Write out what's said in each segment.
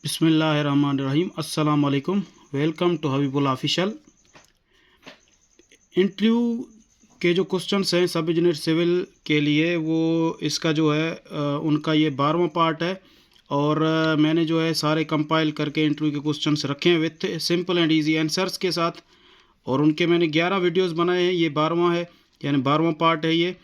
बिस्मिल्लाहिर्रहमानिर्रहीम। अस्सलाम वालेकुम। Welcome to Habibullah official. Interview के जो क्वेश्चंस हैं सब इंजीनियर सिविल के लिए, वो इसका जो है उनका ये 12वां पार्ट है। और मैंने जो है सारे कंपाइल करके इंटरव्यू के क्वेश्चंस रखे हैं with simple and easy answers के साथ। और उनके मैंने 11 वीडियोस बनाए हैं। ये 12वां है, यानी 12वां पार्ट है ये।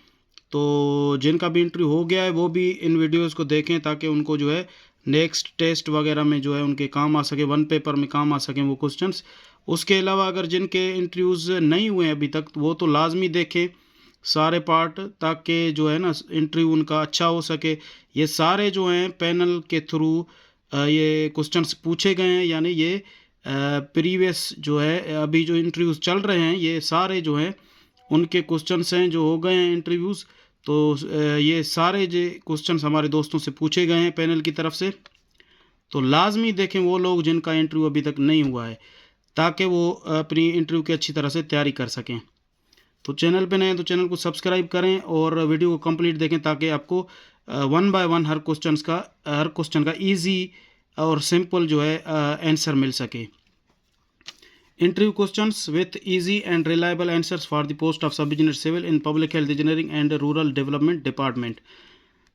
तो जिनका भी इंटरव्यू हो गया है वो भी इन वीडियोस को देखें, ताकि उनको जो है नेक्स्ट टेस्ट वगैरह में जो है उनके काम आ सके, वन पेपर में काम आ सकें वो क्वेश्चंस। उसके अलावा अगर जिनके इंटरव्यूज़ नहीं हुए अभी तक, वो तो लाजमी देखें सारे पार्ट, ताकि जो है ना इंटरव्यू उनका अच्छा हो सके। ये सारे जो हैं पैनल के थ्रू ये क्वेश्चंस पूछे गए हैं, यानी ये प्रीवियस जो है अभी जो इंटरव्यूज़ चल रहे हैं ये सारे जो हैं उनके क्वेश्चंस हैं जो हो गए हैं इंटरव्यूज़। तो ये सारे जो क्वेश्चंस हमारे दोस्तों से पूछे गए हैं पैनल की तरफ से, तो लाजमी देखें वो लोग जिनका इंटरव्यू अभी तक नहीं हुआ है, ताकि वो अपनी इंटरव्यू की अच्छी तरह से तैयारी कर सकें। तो चैनल पे नए हैं तो चैनल को सब्सक्राइब करें और वीडियो को कंप्लीट देखें, ताकि आपको one by one her question का ईजी और सिंपल जो है आंसर मिल सके। Interview questions with easy and reliable answers for the post of sub-engineer civil in public health engineering and rural development department।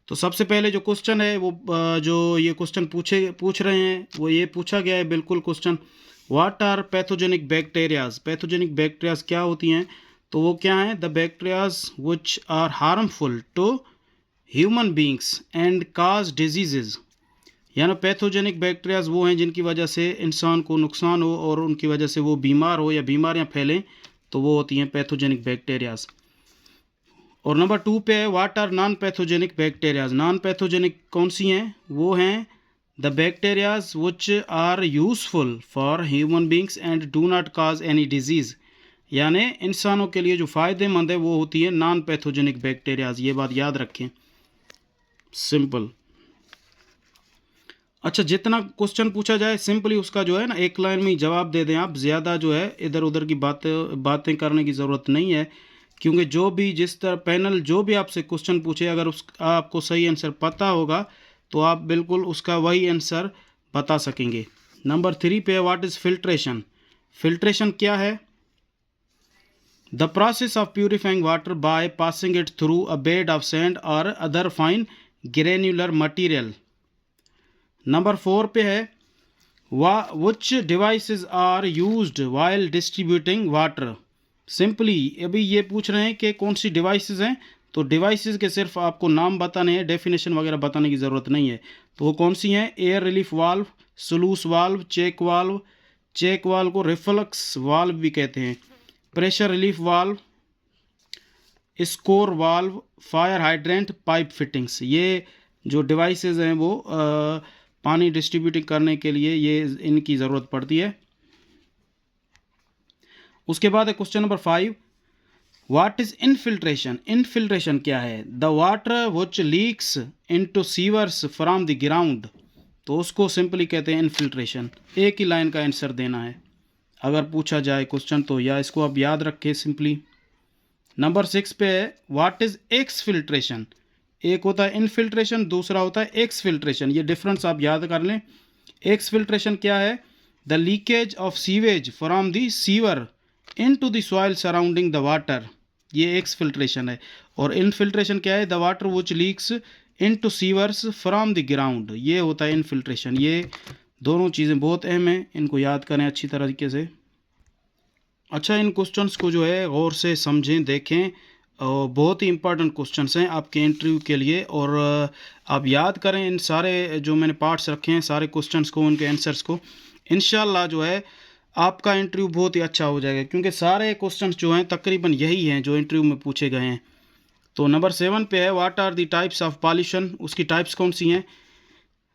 तो सबसे पहले जो क्वेश्चन है वो जो ये क्वेश्चन पूछ रहे हैं वो ये पूछा गया है बिल्कुल question, what are pathogenic bacterias. Pathogenic bacterias क्या होती हैं? तो वो क्या हैं? The bacterias which are harmful to human beings and cause diseases. यानी पैथोजेनिक बैक्टीरियाज वो हैं जिनकी वजह से इंसान को नुकसान हो और उनकी वजह से वो बीमार हो या बीमारियां फैलें, तो वो होती हैं पैथोजेनिक बैक्टीरियाज। और नंबर 2 पे है what are non pathogenic bacterias. Non pathogenic कौन सी हैं? वो हैं the bacterias which are useful for human beings and do not cause any disease. यानी इंसानों के लिए जो फ़ायदेमंद है वो होती है नॉन पैथोजेनिक बैक्टीरियाज। ये बात याद रखें, सिंपल। अच्छा, जितना क्वेश्चन पूछा जाए सिंपली उसका जो है ना एक लाइन में ही जवाब दे दें आप। ज़्यादा जो है इधर उधर की बातें करने की ज़रूरत नहीं है, क्योंकि जो भी जिस तरह पैनल जो भी आपसे क्वेश्चन पूछे, अगर उस आपको सही आंसर पता होगा तो आप बिल्कुल उसका वही आंसर बता सकेंगे। नंबर 3 पे व्हाट इज़ फिल्ट्रेशन। फिल्ट्रेशन क्या है? The process of purifying water by passing it through a bed of sand और other fine granular material. Number 4 पे है which devices are used while distributing water. Simply अभी ये पूछ रहे हैं कि कौन सी डिवाइसेस हैं, तो डिवाइसेस के सिर्फ आपको नाम बताने हैं, डेफिनेशन वगैरह बताने की ज़रूरत नहीं है। तो वो कौन सी हैं? Air relief valve, sluice valve, check valve को रिफ्लक्स वाल्व भी कहते हैं, pressure relief valve, scour valve, fire hydrant, pipe fittings. ये जो डिवाइसेस हैं वो पानी डिस्ट्रीब्यूटिंग करने के लिए ये इनकी ज़रूरत पड़ती है। उसके बाद है question number 5, what is infiltration. Infiltration क्या है? The water which leaks into sewers from the ground. तो उसको सिंपली कहते हैं इनफिल्ट्रेशन। एक ही लाइन का आंसर देना है अगर पूछा जाए क्वेश्चन तो, या इसको आप याद रखें सिंपली। नंबर 6 पे है व्हाट इज़ एक्सफिल्ट्रेशन। एक होता है इनफिल्ट्रेशन, दूसरा होता है एक्सफिल्ट्रेशन। ये डिफरेंस आप याद कर लें। एक्सफिल्ट्रेशन क्या है? The leakage of sewage from the sewer into the soil surrounding the water, ये एक्सफिल्ट्रेशन है। और इनफिल्ट्रेशन क्या है? The water which leaks into sewers from the ground, ये होता है इनफिल्ट्रेशन। ये दोनों चीज़ें बहुत अहम हैं, इनको याद करें अच्छी तरीके से। अच्छा, इन क्वेश्चंस को जो है गौर से समझें, देखें, और बहुत ही इंपॉर्टेंट क्वेश्चंस हैं आपके इंटरव्यू के लिए। और आप याद करें इन सारे जो मैंने पार्ट्स रखे हैं सारे क्वेश्चंस को, उनके आंसर्स को। इंशाल्लाह जो है आपका इंटरव्यू बहुत ही अच्छा हो जाएगा, क्योंकि सारे क्वेश्चंस जो हैं तकरीबन यही हैं जो इंटरव्यू में पूछे गए हैं। तो नंबर 7 पे है what are the types of pollution. उसकी टाइप्स कौन सी हैं?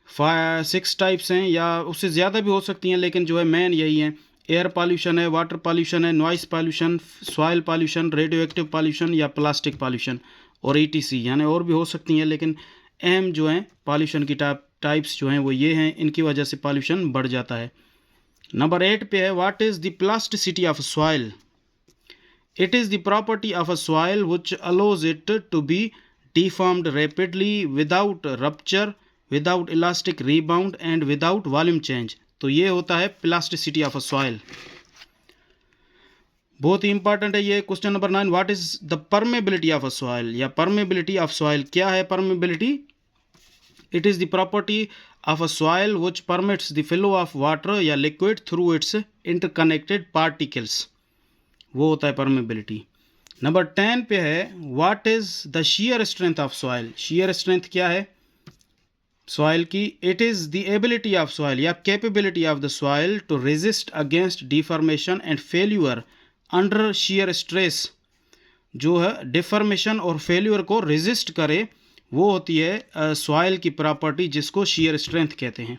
6 टाइप्स हैं, या उससे ज़्यादा भी हो सकती हैं, लेकिन जो है मेन यही हैं। एयर पॉल्यूशन है, वाटर पॉल्यूशन है, noise pollution, soil pollution, radio active pollution या प्लास्टिक पॉल्यूशन, और ETC, यानी और भी हो सकती हैं, लेकिन अहम जो हैं पॉल्यूशन की टाइप्स जो हैं वो ये हैं, इनकी वजह से पॉल्यूशन बढ़ जाता है। नंबर 8 पे है what is the plasticity of soil. It is the property of a soil which allows it to be deformed rapidly without rupture without elastic rebound and without volume change. तो ये होता है plasticity of a soil. बहुत ही important है ये। Question number 9, what is the permeability of a soil, या permeability of soil क्या है permeability? It is the property of a soil which permits the flow of water या liquid through its interconnected particles, वो होता है permeability. Number 10 पे है, what is the shear strength of soil, shear strength क्या है सॉइल की? It is the ability of soil या capability of the soil to resist against deformation and failure under shear stress, जो है deformation और failure को resist करे, वो होती है सॉइल की प्रॉपर्टी, जिसको shear स्ट्रेंथ कहते हैं।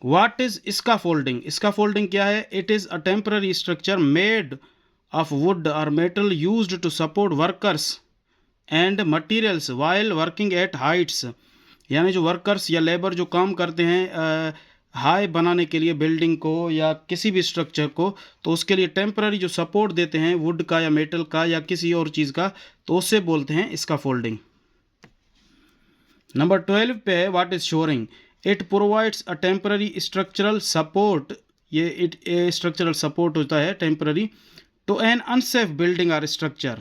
व्हाट इज स्कैफोल्डिंग, स्कैफोल्डिंग क्या है? It is a temporary structure made of wood or metal used to support workers and materials while working at heights, यानी जो वर्कर्स या लेबर जो काम करते हैं हाई बनाने के लिए बिल्डिंग को या किसी भी स्ट्रक्चर को, तो उसके लिए टेम्पररी जो सपोर्ट देते हैं वुड का या मेटल का या किसी और चीज़ का, तो उससे बोलते हैं स्कैफोल्डिंग। नंबर 12 पे है, what is shoring? It provides a temporary structural support, ये स्ट्रक्चरल सपोर्ट होता है temporary to an unsafe building or structure।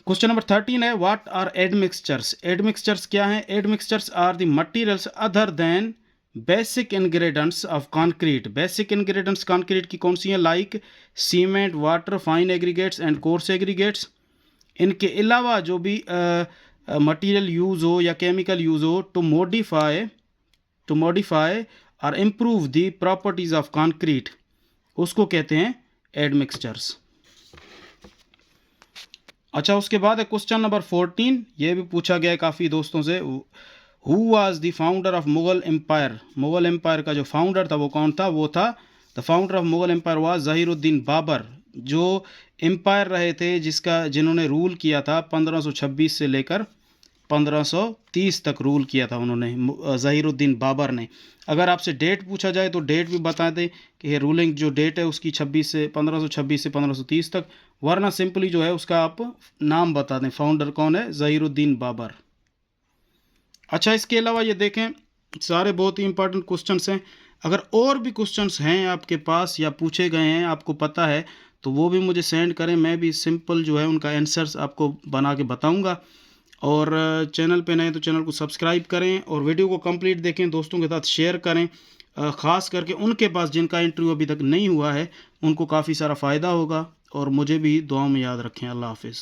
Question number 13 है, व्हाट आर एडमिक्सचर्स? एडमिक्सचर्स क्या हैं? Admixtures are the materials other than basic ingredients of concrete. Basic ingredients concrete की कौन सी हैं? Like cement, water, fine aggregates and coarse aggregates. इनके अलावा जो भी मटेरियल यूज हो या केमिकल यूज हो टू मॉडिफाई और improve the properties of concrete, उसको कहते हैं एडमिक्सचर्स। अच्छा, उसके बाद है क्वेश्चन नंबर 14, ये भी पूछा गया है काफ़ी दोस्तों से, who was the founder of Mughal empire? Mughal empire का जो फाउंडर था वो कौन था? वो था the founder of Mughal empire was Zahiruddin Babur, जो एम्पायर रहे थे जिन्होंने रूल किया था 1526 से लेकर 1530 तक रूल किया था उन्होंने, ज़हीरुद्दीन बाबर ने। अगर आपसे डेट पूछा जाए तो डेट भी बता दें कि ये रूलिंग जो डेट है उसकी 1526 से 1530 तक, वरना सिंपली जो है उसका आप नाम बता दें, फाउंडर कौन है? ज़हीरुद्दीन बाबर। अच्छा, इसके अलावा ये देखें, सारे बहुत ही इंपॉर्टेंट क्वेश्चंस हैं। अगर और भी क्वेश्चंस हैं आपके पास या पूछे गए हैं आपको पता है, तो वो भी मुझे सेंड करें, मैं भी सिंपल जो है उनका आंसर्स आपको बना के बताऊँगा। और चैनल पे नए तो चैनल को सब्सक्राइब करें और वीडियो को कंप्लीट देखें, दोस्तों के साथ शेयर करें, ख़ास करके उनके पास जिनका इंटरव्यू अभी तक नहीं हुआ है, उनको काफ़ी सारा फ़ायदा होगा। और मुझे भी दुआ में याद रखें। अल्लाह हाफिज़।